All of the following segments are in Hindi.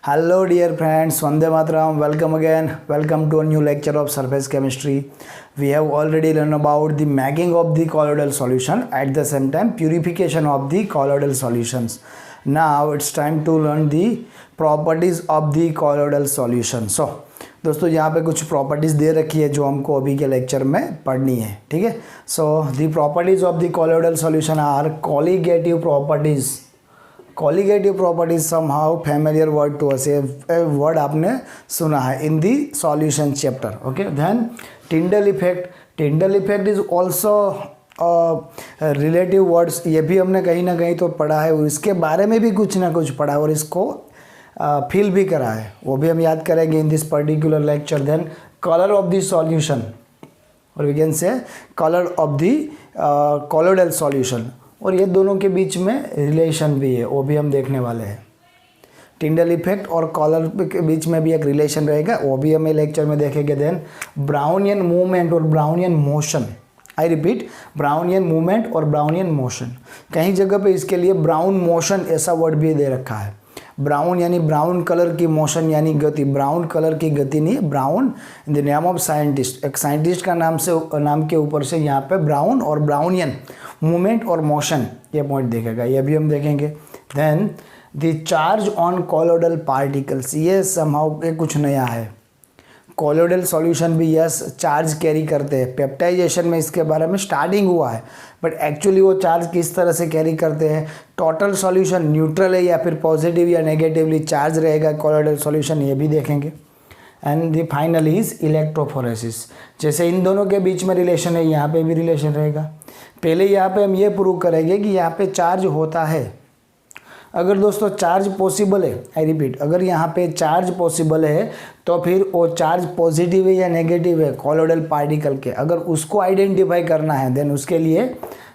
Hello dear friends, Vande Mataram, welcome again. Welcome to a new lecture of surface chemistry. We have already learned about the making of the colloidal solution, at the same time purification of the colloidal solutions. Now it's time to learn the properties of the colloidal solution. So दोस्तों यहाँ पे कुछ प्रॉपर्टीज़ दे रखी है जो हमको अभी के लेक्चर में पढ़नी है, ठीक है. So the properties of the colloidal solution are colligative properties. Colligative properties somehow familiar word to us, ये वर्ड आपने सुना है in the solution chapter. Okay, then Tyndall effect. Tyndall effect is also relative words, ये भी हमने कहीं ना कहीं तो पढ़ा है और इसके बारे में भी कुछ ना कुछ पढ़ा है और इसको फील भी करा है, वो भी हम याद करेंगे in this particular lecture. Then colour of the solution और we can say colour of the colloidal solution, और ये दोनों के बीच में रिलेशन भी है, वो भी हम देखने वाले हैं. टिंडल इफेक्ट और कॉलर के बीच में भी एक रिलेशन रहेगा, वो भी हमें लेक्चर में देखेंगे. देन ब्राउनियन मूवमेंट और Brownian motion. I repeat, Brownian movement और ब्राउनियन मोशन. कहीं जगह पे इसके लिए ब्राउन मोशन ऐसा वर्ड भी दे रखा है. ब्राउन यानी ब्राउन कलर की, मोशन यानी गति. ब्राउन कलर की गति नहीं, brown in the name of scientist, एक साइंटिस्ट का नाम के ऊपर से यहाँ पे ब्राउन और ब्राउनियन मूवमेंट और मोशन, ये पॉइंट देखेगा, ये भी हम देखेंगे. Then the charge on colloidal particles, ये समहाउ ये कुछ नया है. कॉलोइडल सॉल्यूशन भी यस चार्ज कैरी करते हैं. पेप्टाइजेशन में इसके बारे में स्टार्टिंग हुआ है, बट एक्चुअली वो चार्ज किस तरह से कैरी करते हैं. टोटल सॉल्यूशन न्यूट्रल है या फिर पॉजिटिव या नेगेटिवली चार्ज रहेगा कॉलोइडल सॉल्यूशन, ये भी देखेंगे. And the final is electrophoresis. जैसे इन दोनों के बीच में रिलेशन है, यहाँ पे भी रिलेशन रहेगा. पहले यहाँ पे हम ये प्रूव करेंगे कि यहाँ पे चार्ज होता है. अगर दोस्तों चार्ज पॉसिबल है, आई रिपीट, अगर यहाँ पे चार्ज पॉसिबल है तो फिर वो चार्ज पॉजिटिव है या नेगेटिव है कॉलोइडल पार्टिकल के, अगर उसको आइडेंटिफाई करना है देन उसके लिए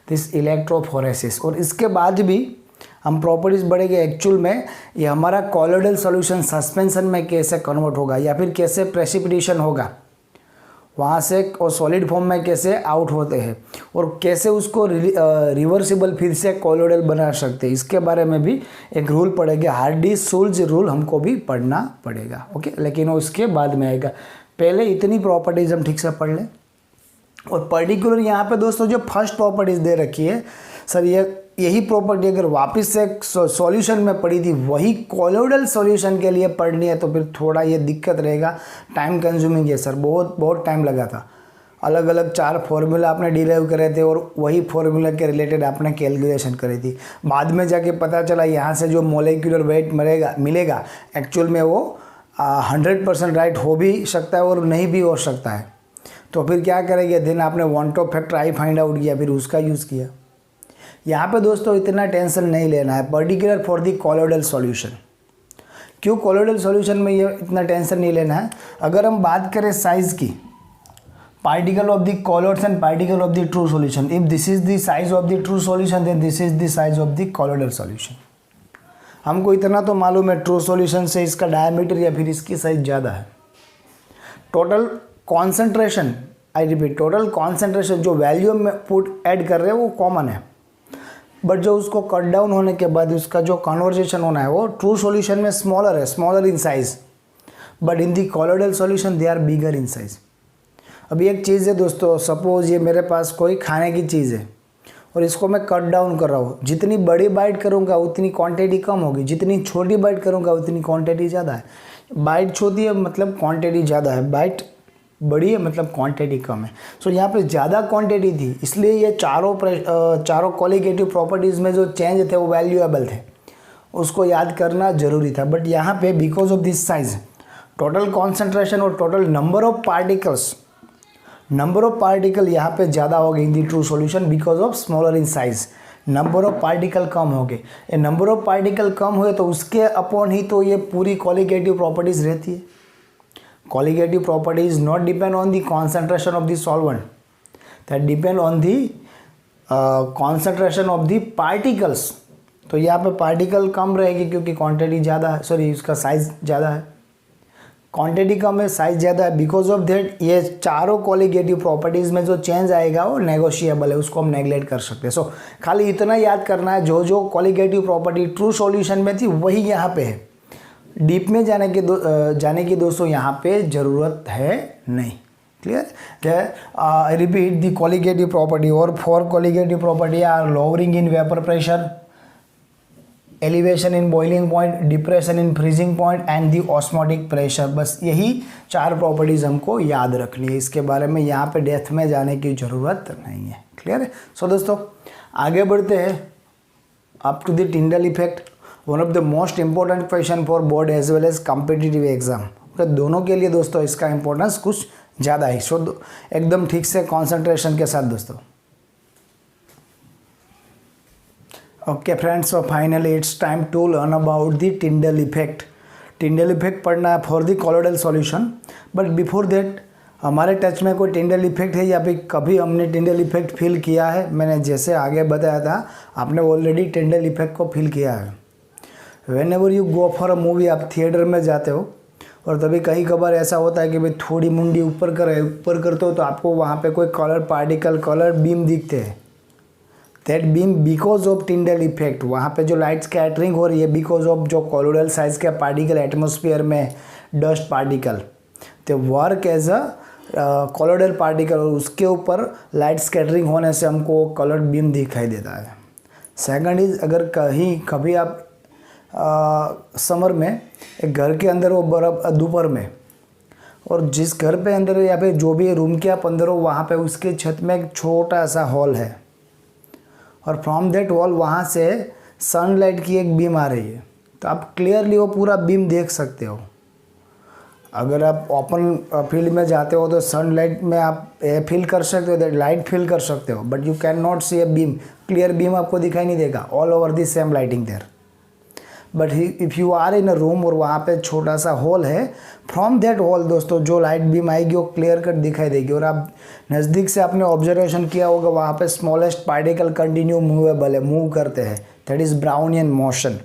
दिस इलेक्ट्रोफोरेसिस. और इसके बाद भी हम प्रॉपर्टीज़ बढ़ेंगे एक्चुअल में ये हमारा कॉलोइडल सॉल्यूशन सस्पेंशन में कैसे कन्वर्ट होगा या फिर कैसे प्रेसिपिटेशन होगा, वहाँ से और सॉलिड फॉर्म में कैसे आउट होते हैं और कैसे उसको रिवर्सिबल फिर से कॉलोइडल बना सकते हैं, इसके बारे में भी एक रूल पड़ेगा. हार्डी-शुल्ज़ रूल हमको भी पढ़ना पड़ेगा. ओके, लेकिन वो उसके बाद में आएगा. पहले इतनी प्रॉपर्टीज़ हम ठीक से पढ़ लें. और पर्टिकुलर यहाँ पे दोस्तों जो फर्स्ट प्रॉपर्टीज़ दे रखी है सर, यही प्रॉपर्टी अगर वापस से सॉल्यूशन में पड़ी थी वही कॉलोइडल सॉल्यूशन के लिए पढ़नी है तो फिर थोड़ा ये दिक्कत रहेगा, टाइम कंज्यूमिंग है सर, बहुत टाइम लगा था. अलग अलग 4 फॉर्मूला आपने डिराइव करे थे और वही फॉर्मूला के रिलेटेड आपने कैलकुलेशन करी थी. बाद में जाके पता चला यहाँ से जो मोलिकुलर वेट मिलेगा एक्चुअल में वो 100% राइट हो भी सकता है और नहीं भी हो सकता है. तो फिर क्या करेंगे, देन आपने want of factor I find out किया, फिर उसका यूज़ किया. यहाँ पे दोस्तों इतना टेंशन नहीं लेना है particular for the colloidal solution. क्यों कॉलोइडल सॉल्यूशन में ये इतना टेंशन नहीं लेना है. अगर हम बात करें साइज़ की, particle of the colloids and particle of the true solution, if this is the size of the true solution then this is the size of the colloidal solution. हमको इतना तो मालूम है ट्रू सॉल्यूशन से इसका डायमीटर या फिर इसकी साइज ज़्यादा है. Total concentration, I repeat, total concentration जो वैल्यू में पुट ऐड कर रहे हैं वो कॉमन है, बट जो उसको कट डाउन होने के बाद उसका जो कन्वर्जेशन होना है वो ट्रू सॉल्यूशन में स्मॉलर है, smaller in size, but in the colloidal solution they are bigger in size. अभी एक चीज़ है दोस्तों, सपोज ये मेरे पास कोई खाने की चीज़ है और इसको मैं कट डाउन कर रहा हूँ. जितनी बड़ी बाइट करूँगा उतनी क्वांटिटी कम होगी, जितनी छोटी बाइट करूँगा उतनी क्वांटिटी ज़्यादा है. बाइट छोटी है मतलब क्वांटिटी ज़्यादा है, बाइट बड़ी है मतलब क्वांटिटी कम है. सो यहाँ पे ज़्यादा क्वांटिटी थी इसलिए ये चारों कॉलिगेटिव प्रॉपर्टीज़ में जो चेंज थे वो वैल्यूएबल थे, उसको याद करना ज़रूरी था. बट यहाँ पे because of this size, total concentration और टोटल नंबर ऑफ पार्टिकल यहाँ पे ज़्यादा हो गई in the true solution because of smaller in size. Number of particle कम हो गए, ये नंबर ऑफ पार्टिकल कम हुए तो उसके अपॉन ही तो ये पूरी कॉलिगेटिव प्रॉपर्टीज़ रहती है. Colligative properties not depend on the concentration of the solvent, that depend on the concentration of the particles. तो यहाँ पे पार्टिकल कम रहेगी क्योंकि क्वांटिटी ज़्यादा है, सॉरी उसका साइज ज़्यादा है. क्वांटिटी कम है, साइज ज़्यादा है, बिकॉज ऑफ दैट ये चारों कॉलिगेटिव प्रॉपर्टीज़ में जो चेंज आएगा वो नेगोशिएबल है, उसको हम नेगलेक्ट कर सकते हैं. सो खाली इतना याद करना है, जो कॉलिगेटिव प्रॉपर्टी ट्रू सॉल्यूशन में थी वही यहाँ पे है. डीप में जाने की दोस्तों यहाँ पे ज़रूरत है नहीं। Clear? I repeat, the colligative property और 4 colligative property are lowering in vapour pressure, elevation in boiling point, depression in freezing point and the osmotic pressure. बस यही 4 प्रॉपर्टीज़ हमको याद रखनी है। इसके बारे में यहाँ पे डेप्थ में जाने की ज़रूरत नहीं है। क्लियर है? सो दोस्तों आगे बढ़ते हैं up to the Tyndall effect, one of the most important question for board as well as competitive exam. तो दोनों के लिए दोस्तों इसका इंपॉर्टेंस कुछ ज़्यादा है। सो एकदम ठीक से कॉन्सेंट्रेशन के साथ दोस्तों। Okay friends, so finally it's time to learn about the Tyndall effect. Tyndall effect पढ़ना है for the colloidal solution. But before that हमारे टच में कोई टिंडल इफेक्ट है या फिर कभी हमने टिंडल इफेक्ट फील किया है? मैंने जैसे आगे बताया था, आपने ऑलरेडी टिंडल इफेक्ट को फील किया है। When ever you go for a movie, आप थिएटर में जाते हो और तभी कहीं कभार ऐसा होता है कि भाई थोड़ी मुंडी ऊपर करते हो तो आपको वहाँ पे कोई कलर पार्टिकल, कलर बीम दिखते हैं। That beam because of Tyndall effect, वहाँ पे जो लाइट स्कैटरिंग हो रही है बिकॉज ऑफ जो कॉलोइडल साइज के पार्टिकल एटमॉस्फेयर में, डस्ट पार्टिकल, तो work as a colloidal particle और उसके ऊपर लाइट स्कैटरिंग होने से हमको कलर बीम दिखाई देता है। सेकंड इज, अगर कभी आप समर में एक घर के अंदर हो, बर्फ़ दोपहर में, और जिस घर पे अंदर या फिर जो भी रूम के आप अंदर हो वहाँ पे उसके छत में एक छोटा सा हॉल है और फ्रॉम दैट वॉल वहाँ से सनलाइट की एक बीम आ रही है, तो आप क्लियरली वो पूरा बीम देख सकते हो। अगर आप ओपन फील्ड में जाते हो तो सनलाइट में आप फील कर सकते हो, दैट लाइट फील कर सकते हो, but you can not see a beam, clear beam आपको दिखाई नहीं देगा all over the same lighting there. But if you are in a room और वहाँ पे छोटा सा हॉल है, फ्रॉम दैट हॉल दोस्तों जो लाइट बीम आएगी वो क्लियर कट दिखाई देगी। और आप नज़दीक से आपने ऑब्जर्वेशन किया होगा वहाँ पे स्मॉलेस्ट पार्टिकल कंटिन्यू मूवेबल है, मूव करते हैं, दैट इज़ ब्राउनियन मोशन।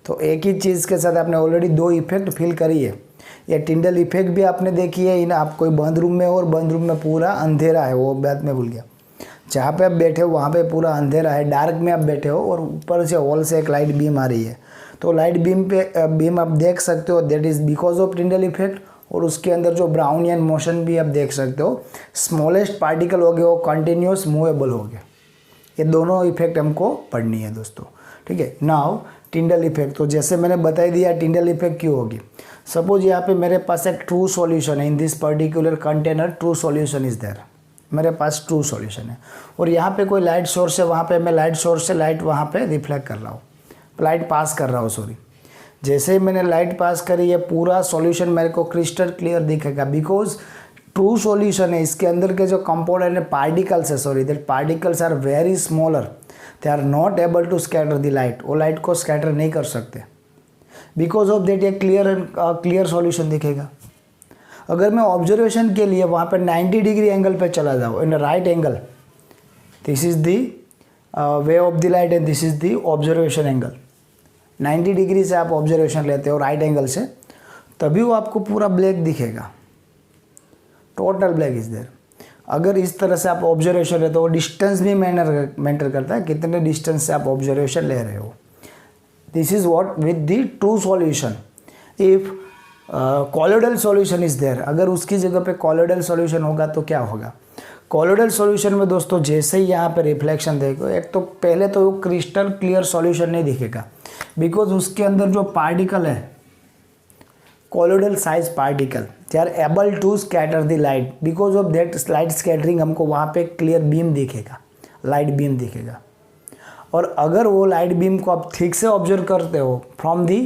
तो एक ही चीज़ के साथ आपने ऑलरेडी 2 इफेक्ट फील करी है। ये टिंडल इफेक्ट भी आपने देखी है इन, आप कोई बंद रूम में हो और बंद रूम में पूरा अंधेरा है, वो बात मैं भूल गया। जहाँ पे आप बैठे हो वहाँ पे पूरा अंधेरा है, डार्क में आप बैठे हो और ऊपर से हॉल से एक लाइट बीम आ रही है, तो लाइट बीम आप देख सकते हो, that is because of Tyndall effect. और उसके अंदर जो ब्राउनियन मोशन भी आप देख सकते हो, स्मॉलेस्ट पार्टिकल हो गए वो कंटिन्यूस मूवेबल हो गए। ये दोनों इफेक्ट हमको पढ़नी है दोस्तों। ठीक है, नाउ टिंडल इफेक्ट, तो जैसे मैंने बता दिया टिंडल इफेक्ट क्यों होगी। सपोज यहाँ पे मेरे पास एक ट्रू सॉल्यूशन है, in this particular container true solution is there, मेरे पास ट्रू सॉल्यूशन है और यहाँ पे कोई लाइट सोर्स है, वहाँ पे मैं लाइट सोर्स से लाइट वहाँ पे रिफ्लेक्ट कर रहा हूँ, लाइट पास कर रहा हूँ, सॉरी। जैसे ही मैंने लाइट पास करी, ये पूरा सॉल्यूशन मेरे को क्रिस्टल क्लियर दिखेगा बिकॉज ट्रू सॉल्यूशन है। इसके अंदर के जो कंपोनेंट है पार्टिकल्स है, sorry, that particles are very smaller, they are not able to scatter the light, वो लाइट को स्कैटर नहीं कर सकते, बिकॉज ऑफ दैट ये क्लियर सॉल्यूशन दिखेगा। अगर मैं ऑब्जर्वेशन के लिए वहाँ पर 90 डिग्री एंगल पे चला जाऊँ, in right angle, this is the way of the light and this is the observation angle, 90 degree से आप ऑब्जर्वेशन लेते हो राइट एंगल से, तभी वो आपको पूरा ब्लैक दिखेगा, टोटल ब्लैक इज देयर। अगर इस तरह से आप ऑब्जर्वेशन लेते हो, डिस्टेंस भी मैटर करता है, कितने डिस्टेंस से आप ऑब्जर्वेशन ले रहे हो। This is what with the true solution. If colloidal solution is there, अगर उसकी जगह पे कॉलोइडल सॉल्यूशन होगा तो क्या होगा। कॉलोइडल सॉल्यूशन में दोस्तों जैसे ही यहाँ पे रिफ्लेक्शन देखो, एक तो पहले तो वो क्रिस्टल क्लियर सॉल्यूशन नहीं दिखेगा बिकॉज उसके अंदर जो पार्टिकल है, colloidal size particle, they are able to scatter the light, because of that light scattering हमको वहाँ पे क्लियर बीम दिखेगा, लाइट बीम दिखेगा। और अगर वो लाइट बीम को आप ठीक से ऑब्जर्व करते हो from the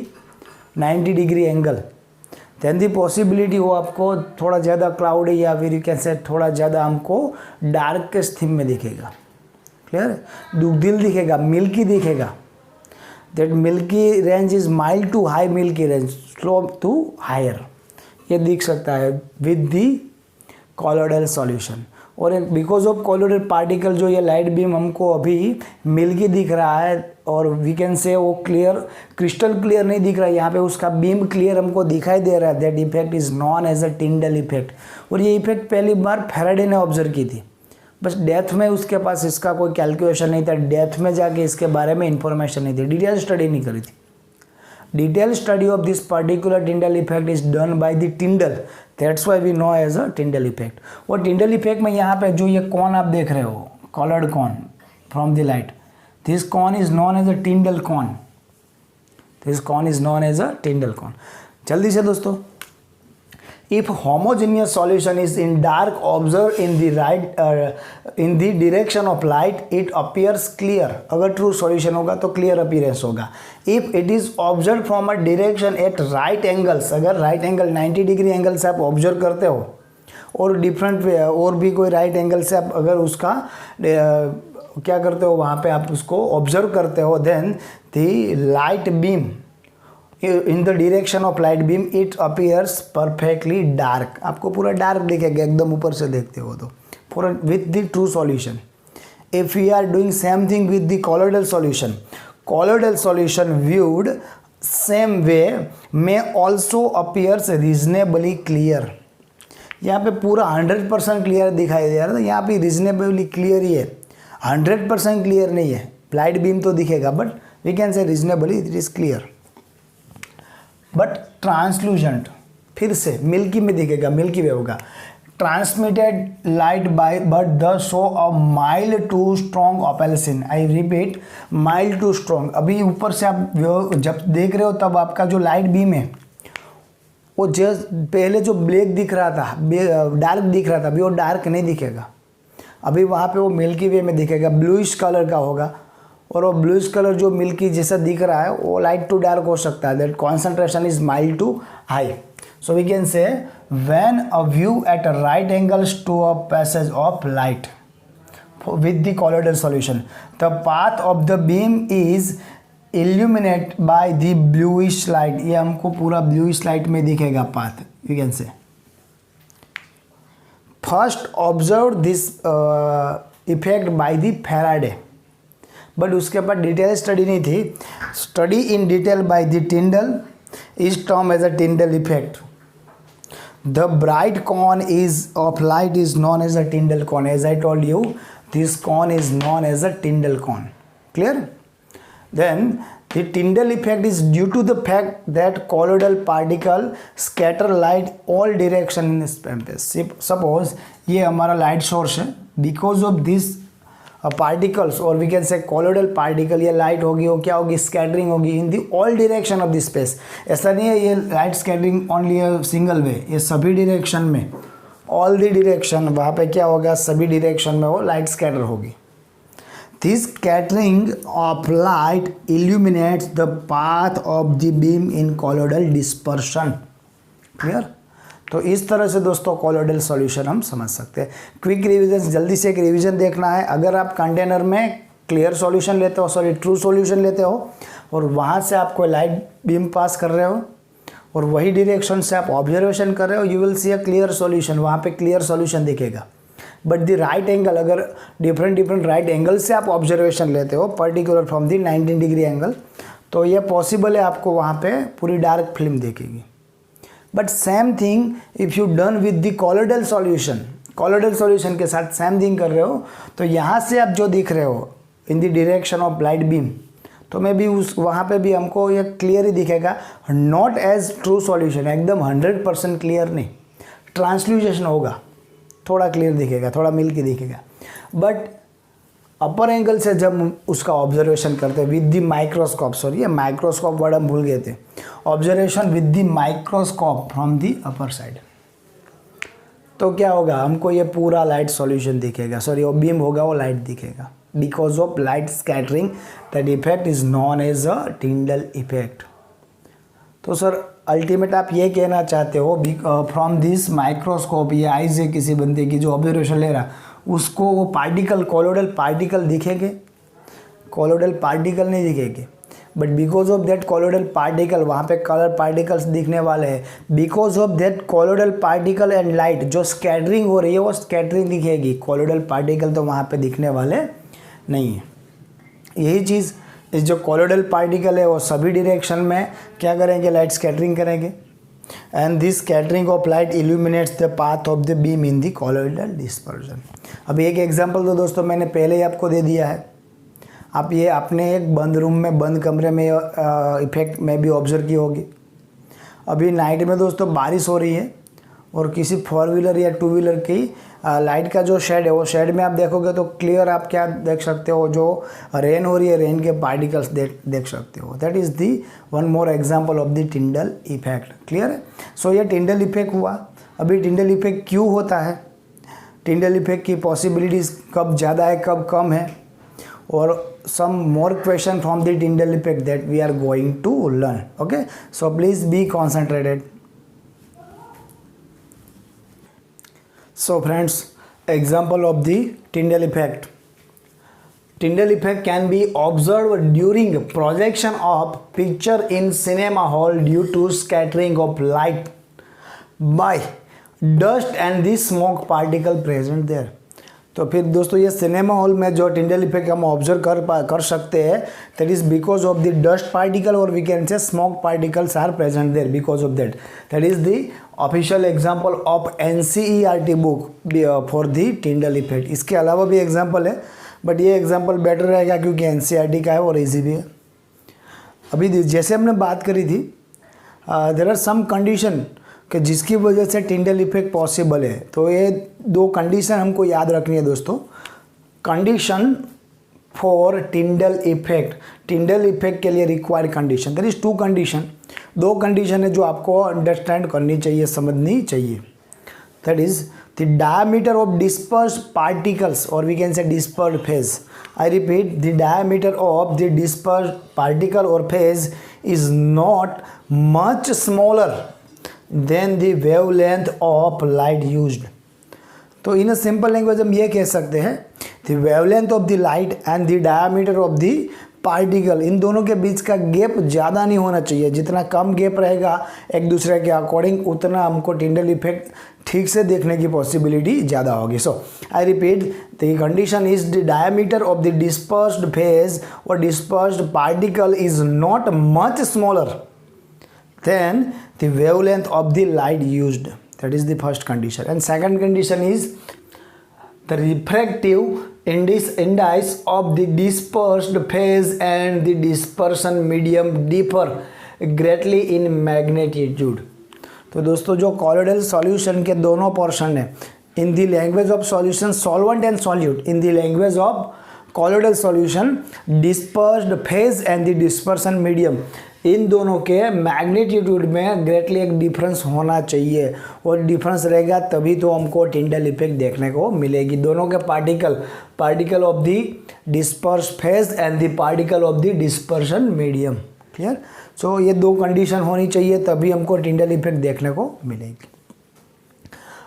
90 degree angle, then the possibility वो आपको थोड़ा ज़्यादा क्लाउडी या फिर यू कैन से थोड़ा ज़्यादा हमको डार्केस्ट थीम में दिखेगा। क्लियर है, दुगदिल दिखेगा, मिल्की दिखेगा, that milky range is mild to high milky range, slow to higher, ये दिख सकता है विद दी कॉलोइडल सॉल्यूशन। और बिकॉज ऑफ कॉलोइडल पार्टिकल जो ये लाइट बीम हमको अभी मिल्की दिख रहा है और वी कैन से वो क्लियर, क्रिस्टल क्लियर नहीं दिख रहा है, यहाँ पे उसका बीम क्लियर हमको दिखाई दे रहा है, that effect is known as a Tyndall effect. और ये इफेक्ट पहली बार फैराडे ने ऑब्जर्व की थी, बस डेप्थ में उसके पास इसका कोई कैलकुलेशन नहीं था, डेप्थ में जाके इसके बारे में इंफॉर्मेशन नहीं थी, डिटेल स्टडी नहीं करी थी। Detailed study of this particular Tyndall effect is done by the Tyndall. That's why we know as a Tyndall effect. वो Tyndall effect में यहाँ पे जो ये कॉन आप देख रहे हो, colored cone from the light, this cone is known as a Tyndall cone. This cone is known as a Tyndall cone. जल्दी से दोस्तों, if homogeneous solution is in dark observed in the direction of light, it appears clear. अगर true solution होगा तो clear appearance होगा. If it is observed from a direction at right angles, अगर right angle 90 डिग्री एंगल से आप ऑब्जर्व करते हो और डिफरेंट वे और भी कोई राइट एंगल से आप अगर उसका क्या करते हो, वहाँ पे आप उसको ऑब्जर्व करते हो, then the light beam in the direction of light beam it appears perfectly dark. आपको पूरा डार्क दिखेगा एकदम ऊपर से देखते हो तो, for with the true solution. If we are doing same thing with the colloidal solution, colloidal solution viewed same way may also appears reasonably clear. यहाँ पे पूरा 100% क्लियर दिखाई दे रहा है, यहाँ पे रीजनेबली क्लियर ही है, 100% क्लियर नहीं है. लाइट बीम तो दिखेगा but we can say reasonably it is clear. But translucent फिर से मिल्की में दिखेगा, मिल्की वे होगा. Transmitted light by but the show a mild to strong opalescence. I repeat, mild to strong. अभी ऊपर से आप जब देख रहे हो तब आपका जो लाइट बीम है वो जस्ट पहले जो ब्लैक दिख रहा था, डार्क दिख रहा था, अभी वो डार्क नहीं दिखेगा. अभी वहाँ पे वो मिल्की वे में दिखेगा, ब्लूइश कलर का होगा. और वो ब्लूइश कलर जो मिल्की जैसा दिख रहा है वो लाइट टू डार्क हो सकता है. That concentration is mild to high. So we can say when a view at right angles to a passage of light with the colloidal solution, the path of the beam is illuminate by the bluish light. ये हमको पूरा ब्लूइश लाइट में दिखेगा path. You can say first observe this effect by the Faraday, but उसके बाद डिटेल स्टडी नहीं थी. Study in detail by the टिंडल is term as a Tyndall effect. The bright cone is of light is known as a Tyndall cone. As I told you, this cone is known as a Tyndall cone. Clear? Then the Tyndall effect is due to the fact that colloidal particle scatter light all direction in space. Suppose ये हमारा light source है, because of this particles or we can say colloidal particle, ये light होगी वो क्या होगी, scattering होगी in the all direction of the space. ऐसा नहीं है ये light scattering only a single way, ये सभी direction में, all the direction, वहाँ पे क्या होगा, सभी direction में वो light scatter होगी. This scattering of light illuminates the path of the beam in colloidal dispersion. Clear? तो इस तरह से दोस्तों कॉलोइडल सॉल्यूशन हम समझ सकते हैं. क्विक रिवीजन, जल्दी से एक रिवीजन देखना है. अगर आप कंटेनर में क्लियर सॉल्यूशन लेते हो, सॉरी ट्रू सॉल्यूशन लेते हो और वहाँ से आप कोई लाइट बीम पास कर रहे हो और वही डायरेक्शन से आप ऑब्जर्वेशन कर रहे हो, you will see a clear solution. वहाँ पे क्लियर सॉल्यूशन दिखेगा. बट द राइट एंगल, अगर डिफरेंट राइट एंगल से आप ऑब्जर्वेशन लेते हो particular from the 19 degree angle, तो ये पॉसिबल है आपको वहाँ पे पूरी डार्क फिल्म दिखेगी. But same thing if you done with the colloidal solution, colloidal solution के साथ सेम थिंग कर रहे हो, तो यहाँ से आप जो दिख रहे हो इन the direction of light beam, तो मे बी उस वहाँ पे भी हमको ये क्लियर ही दिखेगा. नॉट एज ट्रू सॉल्यूशन, एकदम 100% क्लियर नहीं, ट्रांसल्यूजेशन होगा, थोड़ा क्लियर दिखेगा, थोड़ा मिल्की दिखेगा. बट अपर एंगल से जब उसका ऑब्जर्वेशन करते हैं विद द माइक्रोस्कोप, सॉरी ये माइक्रोस्कोप वर्ड हम भूल गए थे, observation with the microscope from the upper side, तो क्या होगा, हमको ये पूरा लाइट सॉल्यूशन दिखेगा, सॉरी वो बीम होगा वो लाइट दिखेगा. Because of light scattering that effect is known as a Tyndall effect. तो सर अल्टीमेट आप ये कहना चाहते हो फ्रॉम दिस माइक्रोस्कोप, ये आई से किसी बंदे की जो ऑब्जर्वेशन ले रहा उसको वो पार्टिकल, कॉलोइडल पार्टिकल दिखेंगे? कॉलोइडल पार्टिकल नहीं दिखेंगे. But because of that colloidal particle, वहाँ पे कलर पार्टिकल्स दिखने वाले हैं. Because of that colloidal particle and light जो स्कैटरिंग हो रही है वो स्कैटरिंग दिखेगी. कॉलोइडल पार्टिकल तो वहाँ पे दिखने वाले नहीं है. यही चीज़ इस जो कॉलोइडल पार्टिकल है वो सभी डायरेक्शन में क्या करेंगे, लाइट स्कैटरिंग करेंगे. And this scattering of light illuminates the path of the beam in the colloidal dispersion. अभी एक एग्जांपल तो दोस्तों मैंने पहले ही आपको दे दिया है. आप ये अपने एक बंद रूम में, बंद कमरे में इफेक्ट में भी ऑब्जर्व की होगी। अभी नाइट में दोस्तों बारिश हो रही है और किसी 4 व्हीलर या 2 व्हीलर की लाइट का जो शेड है, वो शेड में आप देखोगे तो क्लियर आप क्या देख सकते हो, जो रेन हो रही है, रेन के पार्टिकल्स देख सकते हो। That is the one more example of the Tyndall effect. Clear है? सो ये टिंडल इफेक्ट हुआ। अभी टिंडल इफेक्ट क्यों होता है, टिंडल इफेक्ट की पॉसिबिलिटीज़ कब ज़्यादा है कब कम है, और some more question from the Tyndall effect that we are going to learn. Okay, so please be concentrated. So friends, example of the Tyndall effect. Tyndall effect can be observed during projection of picture in cinema hall due to scattering of light by dust and the smoke particle present there. तो फिर दोस्तों ये सिनेमा हॉल में जो टिंडल इफेक्ट हम ऑब्जर्व कर सकते हैं, that is because of the dust particle और we can say smoke particles are present there because of that is the official example of NCERT book for the Tyndall effect. इसके अलावा भी एग्जांपल है, बट ये एग्जांपल बेटर रहेगा क्योंकि NCERT का है और ईजी भी है। अभी जैसे हमने बात करी थी, देयर आर सम कंडीशन कि जिसकी वजह से टिंडल इफेक्ट पॉसिबल है। तो ये 2 कंडीशन हमको याद रखनी है दोस्तों। कंडीशन फॉर टिंडल इफेक्ट के लिए required condition, that is 2 condition. 2 condition है जो आपको अंडरस्टैंड करनी चाहिए, समझनी चाहिए। That is the diameter of dispersed particles और we can say dispersed phase. I repeat, the diameter of the dispersed particle और phase is not much smaller than the wavelength of light used. तो इन अ सिंपल लैंग्वेज हम ये कह सकते हैं, the wavelength of the light and the diameter of the particle, इन दोनों के बीच का गैप ज़्यादा नहीं होना चाहिए। जितना कम गैप रहेगा एक दूसरे के अकॉर्डिंग, उतना हमको टिंडल इफेक्ट ठीक से देखने की पॉसिबिलिटी ज़्यादा होगी। So I repeat, the condition is the diameter of the dispersed phase और dispersed particle is not much smaller then the wavelength of the light used. That is the first condition. And second condition is the refractive index of the dispersed phase and the dispersion medium differ greatly in magnitude. तो दोस्तों जो कॉलोइडल सॉल्यूशन के दोनों पोर्शन है, in the language of solution solvent and solute, in the language of colloidal solution dispersed phase and the dispersion medium, इन दोनों के मैग्नीट्यूड में ग्रेटली एक डिफरेंस होना चाहिए, और डिफरेंस रहेगा तभी तो हमको टिंडल इफेक्ट देखने को मिलेगी। दोनों के particle of the disperse phase and the particle of the dispersion medium. Clear? So ये 2 कंडीशन होनी चाहिए तभी हमको टिंडल इफेक्ट देखने को मिलेगी।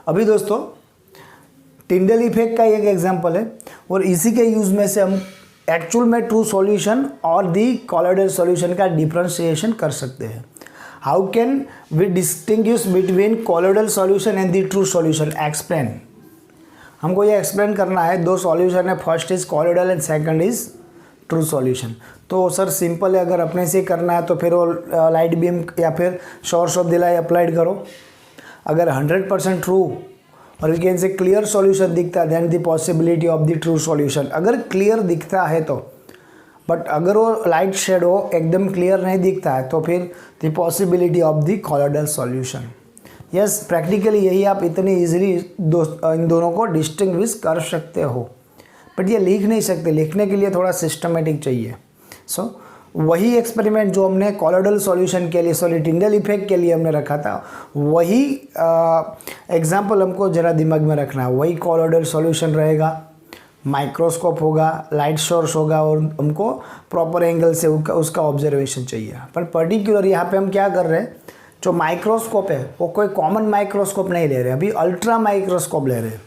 अभी दोस्तों टिंडल इफेक्ट का एक एग्जांपल है, और इसी के यूज़ में से हम एक्चुअल में ट्रू सॉल्यूशन और दी कॉलोइडल सॉल्यूशन का डिफरेंशिएशन कर सकते हैं। How can we distinguish between colloidal solution and the true solution? Explain. हमको ये एक्सप्लेन करना है। 2 सॉल्यूशन है, first is colloidal and second is true solution. तो सर सिंपल है, अगर अपने से करना है तो फिर वो लाइट बीम या फिर source of the light applied करो। अगर 100% ट्रू और we can say clear solution दिखता है, then the possibility of the true solution. अगर क्लियर दिखता है तो, बट अगर वो लाइट शेड हो एकदम क्लियर नहीं दिखता है तो फिर the possibility of the colloidal solution. Yes, practically यही आप इतनी ईजिली इन दोनों को डिस्टिंग्विश कर सकते हो, बट ये लिख नहीं सकते। लिखने के लिए थोड़ा सिस्टमेटिक चाहिए। सो वही एक्सपेरिमेंट जो हमने कॉलोइडल सॉल्यूशन के लिए, सॉरी टिंडल इफेक्ट के लिए हमने रखा था, वही एग्जांपल हमको ज़रा दिमाग में रखना है। वही कॉलोइडल सॉल्यूशन रहेगा, माइक्रोस्कोप होगा, लाइट सोर्स होगा, और हमको प्रॉपर एंगल से उसका ऑब्जर्वेशन चाहिए। पर पर्टिकुलर यहाँ पे हम क्या कर रहे हैं, जो माइक्रोस्कोप है वो कोई कॉमन माइक्रोस्कोप नहीं ले रहे, अभी अल्ट्रा माइक्रोस्कोप ले रहे हैं।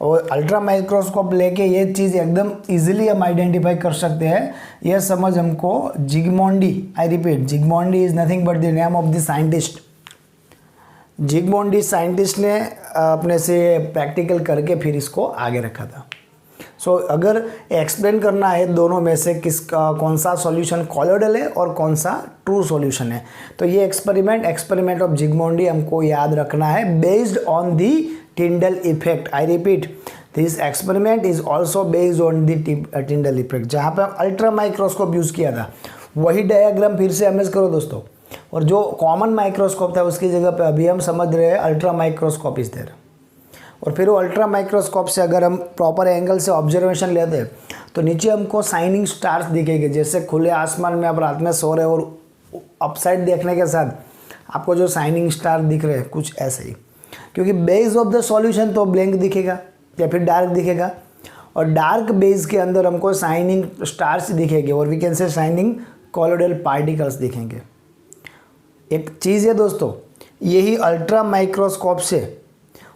और अल्ट्रा माइक्रोस्कोप लेके ये चीज़ एकदम इजीली हम आइडेंटिफाई कर सकते हैं। यह समझ हमको Zsigmondy, I repeat, Zsigmondy is nothing but the name of the scientist. Zsigmondy scientist ने अपने से प्रैक्टिकल करके फिर इसको आगे रखा था। सो अगर एक्सप्लेन करना है दोनों में से कौन सा सॉल्यूशन कॉलोइडल है और कौन सा ट्रू सॉल्यूशन है, तो ये एक्सपेरिमेंट ऑफ जिग्मोंडी हमको याद रखना है, based on the Tyndall effect. I repeat, this experiment is also based on the Tyndall effect. जहाँ पे हम अल्ट्रा माइक्रोस्कोप यूज़ किया था वही डायग्राम फिर से इमेज करो दोस्तों, और जो कॉमन माइक्रोस्कोप था उसकी जगह पे अभी हम समझ रहे हैं अल्ट्रा माइक्रोस्कोप इज देयर। और फिर वो अल्ट्रा माइक्रोस्कोप से अगर हम प्रॉपर एंगल से ऑब्जर्वेशन लेते हैं तो नीचे हमको शाइनिंग स्टार्स दिखेंगे, जैसे खुले आसमान में आप रात में सो रहे हो और अपसाइड देखने के साथ आपको जो शाइनिंग स्टार दिख रहे हैं कुछ ऐसे ही, क्योंकि बेस ऑफ द सॉल्यूशन तो ब्लैंक दिखेगा या फिर डार्क दिखेगा, और डार्क बेस के अंदर हमको शाइनिंग स्टार्स दिखेंगे और we can say shining colloidal particles दिखेंगे। एक चीज़ है दोस्तों, यही अल्ट्रा माइक्रोस्कोप से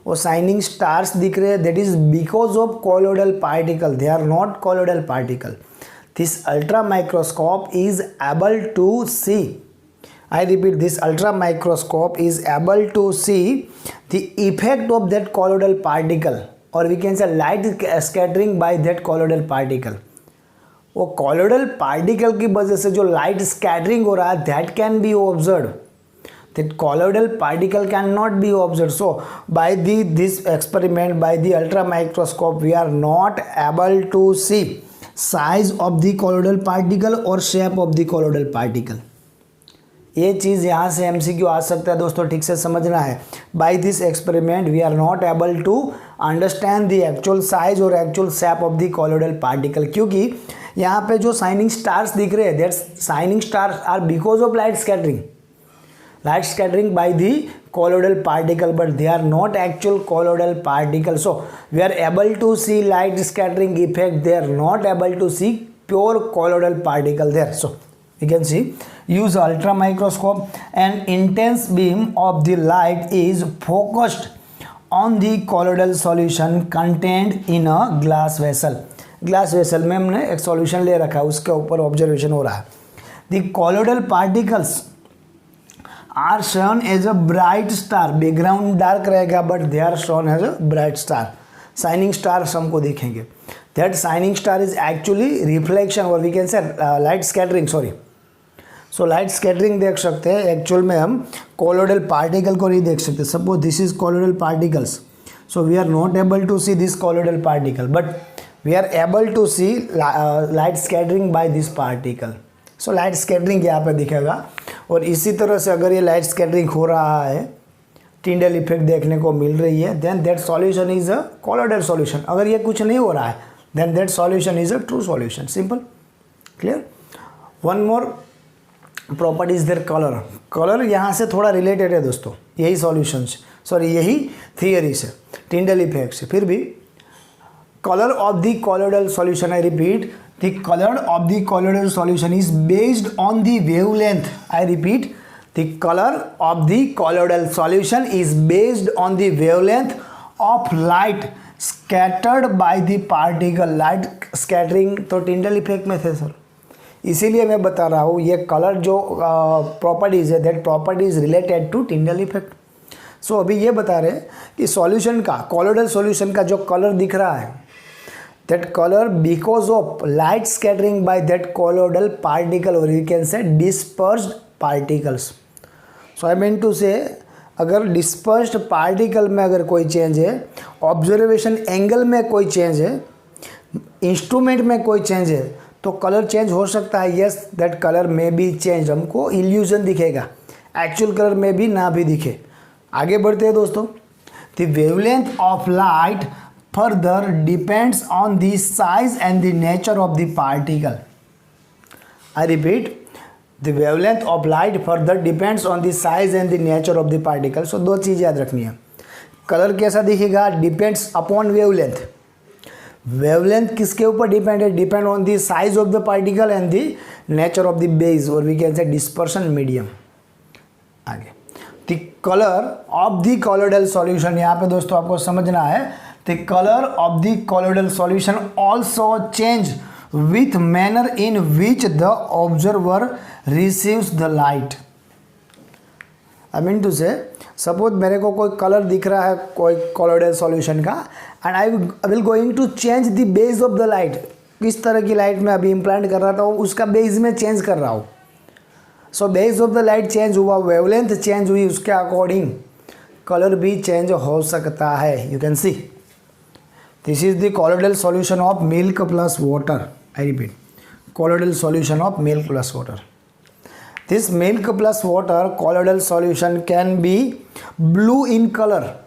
वो शाइनिंग स्टार्स दिख रहे हैं, that is because of colloidal particle, they are not colloidal particle. This ultra microscope is able to see, I repeat, this ultra microscope is able to see the effect of that colloidal particle, or we can say light scattering by that colloidal particle. वो colloidal particle की वजह से जो light scattering हो रहा है that can be observed. That colloidal particle cannot be observed. So by this experiment, by the ultra microscope, we are not able to see size of the colloidal particle or shape of the colloidal particle. ये चीज़ यहाँ से MCQ आ सकता है दोस्तों, ठीक से समझना है। By this experiment we are not able to understand the actual size और actual shape of the colloidal particle, क्योंकि यहाँ पे जो शाइनिंग स्टार्स दिख रहे हैं that shining stars are because of light scattering by the colloidal particle, but they are not actual colloidal particle. So we are able to see light scattering effect, they are not able to see pure colloidal particle there. So you can see, use ultra microscope, an intense beam of the light is focused on the colloidal solution contained in a glass vessel. Glass vessel में हमने एक सॉल्यूशन ले रखा है, उसके ऊपर ऑब्जर्वेशन हो रहा है। The colloidal particles are shown as a bright star, background dark रहेगा but they are shown as a bright star, shining stars हमको दिखेंगे। That shining star is actually reflection और we can say light scattering, sorry. So light scattering देख सकते हैं, एक्चुअल में हम कॉलोइडल पार्टिकल को नहीं देख सकते। Suppose this is colloidal particles, so we are not able to see this colloidal particle, but we are able to see light scattering by this particle. So light scattering यहाँ पे दिखेगा। और इसी तरह से अगर ये लाइट स्कैटरिंग हो रहा है, टिंडल इफेक्ट देखने को मिल रही है, then that solution is a colloidal solution. अगर ये कुछ नहीं हो रहा है then that solution is a true solution. Simple, clear. One more property is there, colour. Colour यहाँ से थोड़ा रिलेटेड है दोस्तों, यही सॉल्यूशन से, सॉरी यही थियरी से, टिंडल इफेक्ट से। फिर भी color of the colloidal solution, I repeat, the color of the colloidal solution is based on the wavelength. I repeat, the color of the colloidal solution is based on the wavelength of light scattered by the particle. Light scattering तो टिंडल इफेक्ट में थे सर, इसीलिए मैं बता रहा हूँ ये कलर जो प्रॉपर्टीज है, that property is related to Tyndall effect. So अभी ये बता रहे हैं कि सॉल्यूशन का, कॉलोइडल सॉल्यूशन का जो कलर दिख रहा है, that color because of light scattering by that colloidal particle, or you can say dispersed particles. So I mean to say, अगर dispersed particle में अगर कोई चेंज है, ऑब्जर्वेशन एंगल में कोई चेंज है, इंस्ट्रूमेंट में कोई चेंज है, तो कलर चेंज हो सकता है। यस, दैट कलर में बी चेंज, हमको इल्यूजन दिखेगा, एक्चुअल कलर में भी ना भी दिखे। आगे बढ़ते हैं दोस्तों। The wavelength of light further depends on the size and the nature of the particle. I repeat, the wavelength of light further depends on the size and the nature of the particle. So दो चीज़ याद रखनी है। कलर कैसा दिखेगा, डिपेंड्स अपॉन वेवलेंथ। वेवलेंथ किसके ऊपर डिपेंड है, depend on the size of the particle and the nature of the base, और we can say dispersion medium. आगे, the colour of the colloidal solution, यहाँ पे दोस्तों आपको समझना है, the color of the colloidal solution also change with manner in which the observer receives the light. I mean to say, suppose मेरे को कोई कलर दिख रहा है कोई colloidal solution का, and I will going to change the base of the light. किस तरह की लाइट में अभी इम्प्लांट कर रहा था उसका बेस में चेंज कर रहा हूँ। So base of the light change हुआ, वेवलेंथ चेंज हुई, उसके अकॉर्डिंग कलर भी चेंज हो सकता है। You can C, This is the colloidal solution of milk plus water. I repeat, colloidal solution of milk plus water. This milk plus water colloidal solution can be blue in color.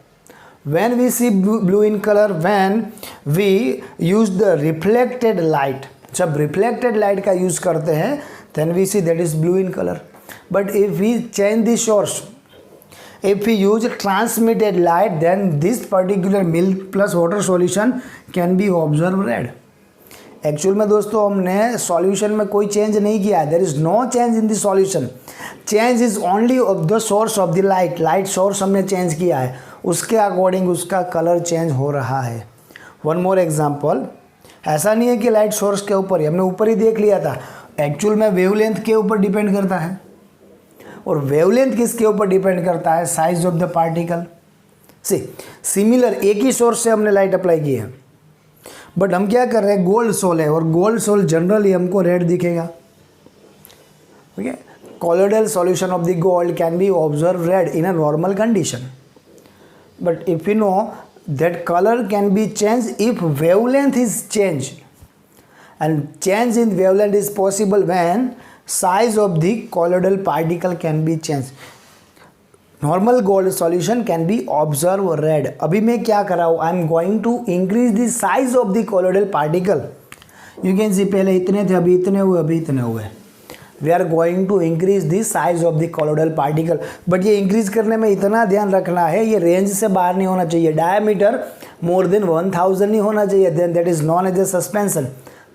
When we see blue in color, when we use the reflected light, जब reflected light का use करते हैं, then we see that is blue in color. But if we change the source, if we use transmitted light, then this particular milk plus water solution can be observed red. Actual में दोस्तों हमने सॉल्यूशन में कोई चेंज नहीं किया है. There is no change in the solution. Change is only of the source of the light. Light source हमने चेंज किया है, उसके अकॉर्डिंग उसका कलर चेंज हो रहा है. One more example. ऐसा नहीं है कि लाइट सोर्स के ऊपर ही, हमने ऊपर ही देख लिया था. एक्चुअल में वेवलेंथ के ऊपर डिपेंड करता है. और वेवलेंथ किसके ऊपर डिपेंड करता है? Size of the particle. Similar एक ही सोर्स से हमने लाइट अप्लाई की है, बट हम क्या कर रहे हैं, गोल्ड सोल है, और गोल्ड सोल जनरली हमको रेड दिखेगा. Okay, colloidal solution of the gold can be observed red in a normal condition, but if you know that color can be changed if wavelength is changed, and change in wavelength is possible when size of the colloidal particle can be changed. Normal gold solution can be observed red. अभी मैं क्या कर रहा हूँ, I am going to increase the size of the colloidal particle. You can see पहले इतने थे, अभी इतने हुए, अभी इतने हुए. We are going to increase the size of the colloidal particle. But ये इंक्रीज करने में इतना ध्यान रखना है, ये रेंज से बाहर नहीं होना चाहिए. डायमीटर मोर देन 1000 नहीं होना चाहिए, then that is known as a suspension.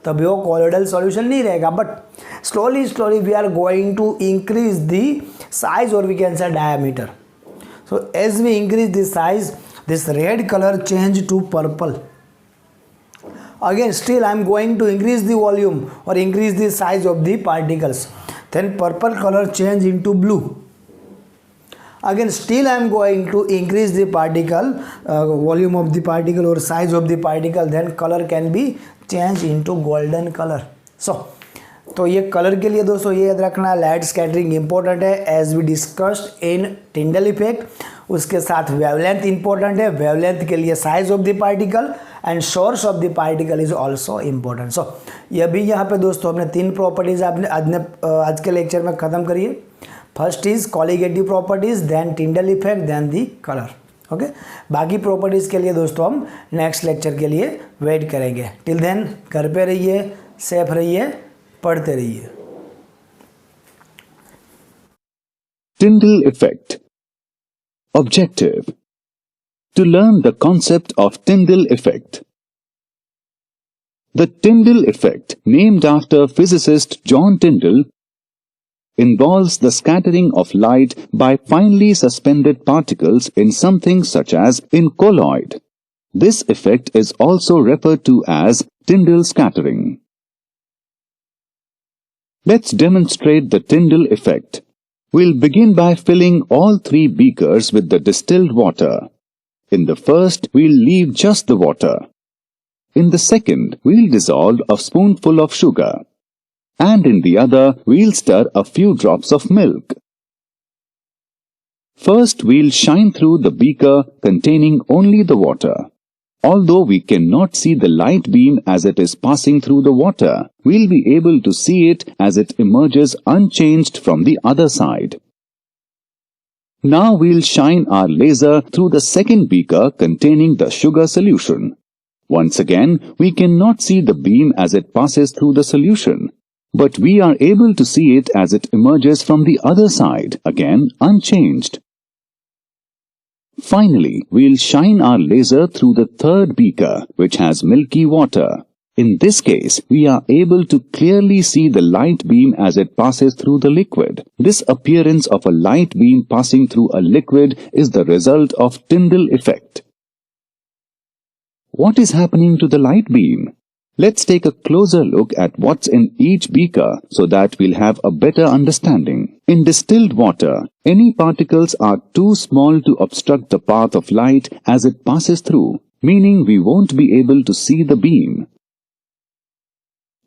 तभी वो colloidal solution नहीं रहेगा. But slowly we are going to increase the size, or we can say diameter. So as we increase the size, this red color change to purple. Again still I am going to increase the volume or increase the size of the particles, then purple color change into blue. Again still I am going to increase the particle volume of the particle or size of the particle, then color can be changed into golden color. तो ये कलर के लिए दोस्तों ये याद रखना, लाइट स्कैटरिंग इंपॉर्टेंट है as we discussed in Tyndall effect. उसके साथ वेवलेंथ इंपॉर्टेंट है. वेवलेंथ के लिए size of the particle and source of the particle is also important. So ये भी यहाँ पे दोस्तों हमने 3 प्रॉपर्टीज आपने आज के लेक्चर में ख़त्म करिए. First is colligative properties, then Tyndall effect, then the colour. Okay, बाकी प्रॉपर्टीज़ के लिए दोस्तों हम नेक्स्ट लेक्चर के लिए वेट करेंगे. टिल देन घर पे रहिए, सेफ रहिए, पढ़ते रहिए. Tyndall effect. Objective: to learn the concept of Tyndall effect. The Tyndall effect, named after physicist John Tyndall, involves the scattering of light by finely suspended particles in something such as in colloid. This effect is also referred to as Tyndall scattering. Let's demonstrate the Tyndall effect. We'll begin by filling all 3 beakers with the distilled water. In the first, we'll leave just the water. In the second, we'll dissolve a spoonful of sugar. And in the other, we'll stir a few drops of milk. First, we'll shine through the beaker containing only the water. Although we cannot see the light beam as it is passing through the water, we'll be able to see it as it emerges unchanged from the other side. Now we'll shine our laser through the second beaker containing the sugar solution. Once again, we cannot see the beam as it passes through the solution, but we are able to see it as it emerges from the other side, again unchanged. Finally, we'll shine our laser through the third beaker, which has milky water. In this case, we are able to clearly see the light beam as it passes through the liquid. This appearance of a light beam passing through a liquid is the result of Tyndall effect. What is happening to the light beam? Let's take a closer look at what's in each beaker so that we'll have a better understanding. In distilled water, any particles are too small to obstruct the path of light as it passes through, meaning we won't be able to see the beam.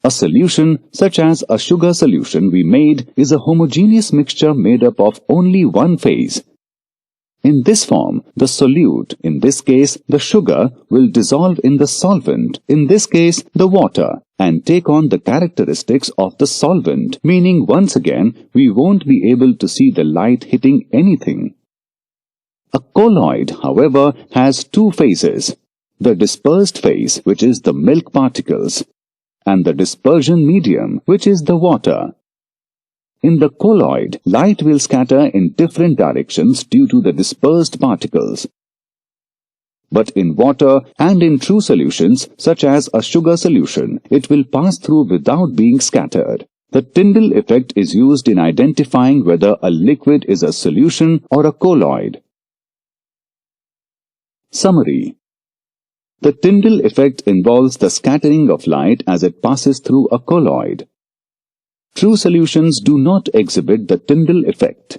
A solution, such as a sugar solution we made, is a homogeneous mixture made up of only one phase. In this form, the solute, in this case the sugar, will dissolve in the solvent, in this case the water, and take on the characteristics of the solvent, meaning once again we won't be able to see the light hitting anything. A colloid, however, has two phases: the dispersed phase, which is the milk particles, and the dispersion medium, which is the water. In the colloid, light will scatter in different directions due to the dispersed particles. But in water and in true solutions, such as a sugar solution, it will pass through without being scattered. The Tyndall effect is used in identifying whether a liquid is a solution or a colloid. Summary. The Tyndall effect involves the scattering of light as it passes through a colloid. True solutions do not exhibit the Tyndall effect.